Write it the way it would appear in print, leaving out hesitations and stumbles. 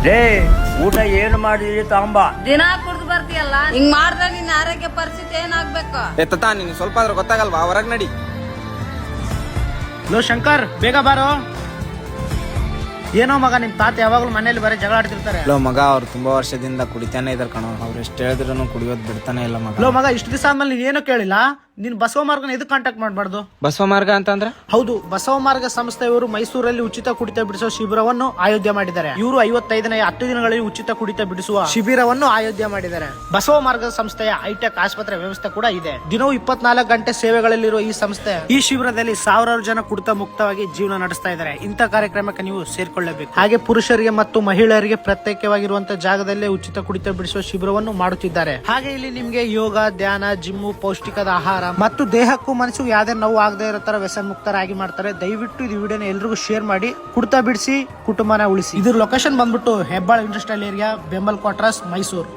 ಲೇ ಊಟ ಏನು ಮಾಡಿದ್ರಿ ತಾಂಬ ದಿನ ಕುಡ್ದು ಬರ್ತೀಯಲ್ಲ ಹಿಂಗ್ ಮಾಡ್ದ ನಿನ್ನ ಆರೋಗ್ಯ ಪರಿಸ್ಥಿತಿ ಏನಾಗ್ಬೇಕು? ಎತ್ತ ನೀನು ಸ್ವಲ್ಪ ಆದ್ರೂ ಗೊತ್ತಾಗಲ್ವಾ? ಹೊರಗ್ ನಡಿ. ಲೋ ಶಂಕರ್, ಬೇಗ ಬಾರೋ. ಏನೋ ಮಗ, ನಿಮ್ ತಾತ ಯಾವಾಗ್ಲೂ ಮನೇಲಿ ಬರೀ ಜಗಳ ಆಡ್ತಿರ್ತಾರೆ. ಲೋ ಮಗ, ಅವ್ರು ತುಂಬಾ ವರ್ಷದಿಂದ ಕುಡಿತಾನೆ ಇದಾರೆ ಕಣೋ. ಅವ್ರು ಎಷ್ಟು ಹೇಳಿದ್ರು ಕುಡಿಯೋದ್ ಬಿಡ್ತಾನೆ ಇಲ್ಲ ಮಗ. ಲೋ ಮಗ, ಇಷ್ಟು ದಿವಸ ಆದ್ಮೇಲೆ ನೀನ್ ಏನೋ ಕೇಳಿಲ್ಲ. ನೀನ್ ಬಸವ ಮಾರ್ಗನ ಎದಕ್ ಕಾಂಟ್ಯಾಕ್ಟ್ ಮಾಡಬಾರ್ದು? ಬಸವ ಮಾರ್ಗ ಅಂತಂದ್ರೆ? ಹೌದು, ಬಸವ ಮಾರ್ಗ ಸಂಸ್ಥೆಯವರು ಮೈಸೂರಲ್ಲಿ ಉಚಿತ ಕುಡಿತ ಬಿಡಿಸುವ ಶಿಬಿರವನ್ನು ಆಯೋಧ್ಯ ಮಾಡಿದ್ದಾರೆ. ಇವರು 55ನೇ 10 ದಿನಗಳಲ್ಲಿ ಉಚಿತ ಕುಡಿತ ಬಿಡಿಸುವ ಶಿಬಿರವನ್ನು ಆಯೋಧ್ಯ ಮಾಡಿದ್ದಾರೆ. ಬಸವ ಮಾರ್ಗ ಸಂಸ್ಥೆಯ ಹೈಟೆಕ್ ಆಸ್ಪತ್ರೆ ವ್ಯವಸ್ಥೆ ಕೂಡ ಇದೆ. ದಿನವೂ 24 ಗಂಟೆ ಸೇವೆಗಳಲ್ಲಿರುವ ಈ ಸಂಸ್ಥೆ ಈ ಶಿಬಿರದಲ್ಲಿ ಸಾವಿರಾರು ಜನ ಕುಡಿತ ಮುಕ್ತವಾಗಿ ಜೀವನ ನಡೆಸ್ತಾ ಇದ್ದಾರೆ. ಇಂಥ ಕಾರ್ಯಕ್ರಮಕ್ಕೆ ನೀವು ಸೇರ್ಕೊಳ್ಳಬೇಕು. ಹಾಗೆ ಪುರುಷರಿಗೆ ಮತ್ತು ಮಹಿಳೆಯರಿಗೆ ಪ್ರತ್ಯೇಕವಾಗಿರುವಂತಹ ಜಾಗದಲ್ಲೇ ಉಚಿತ ಕುಡಿತ ಬಿಡಿಸುವ ಶಿಬಿರವನ್ನು ಮಾಡುತ್ತಿದ್ದಾರೆ. ಹಾಗೆ ಇಲ್ಲಿ ನಿಮ್ಗೆ ಯೋಗ, ಧ್ಯಾನ, ಜಿಮ್ಮು, ಪೌಷ್ಟಿಕದ ಆಹಾರ ಮತ್ತು ದೇಹಕ್ಕೂ ಮನಸ್ಸಿಗೂ ಯಾವುದೇ ನೋವು ಆಗದೆ ಇರೋ ತರ ವ್ಯಸನ ಮುಕ್ತರಾಗಿ ಮಾಡ್ತಾರೆ. ದಯವಿಟ್ಟು ಈ ವಿಡಿಯೋನ ಎಲ್ರಿಗೂ ಶೇರ್ ಮಾಡಿ ಕುಡಿತ ಬಿಡಿಸಿ ಕುಟುಂಬನ ಉಳಿಸಿ. ಇದ್ರ ಲೊಕೇಶನ್ ಬಂದ್ಬಿಟ್ಟು Hebbal industrial area, BEML quarters, Mysuru.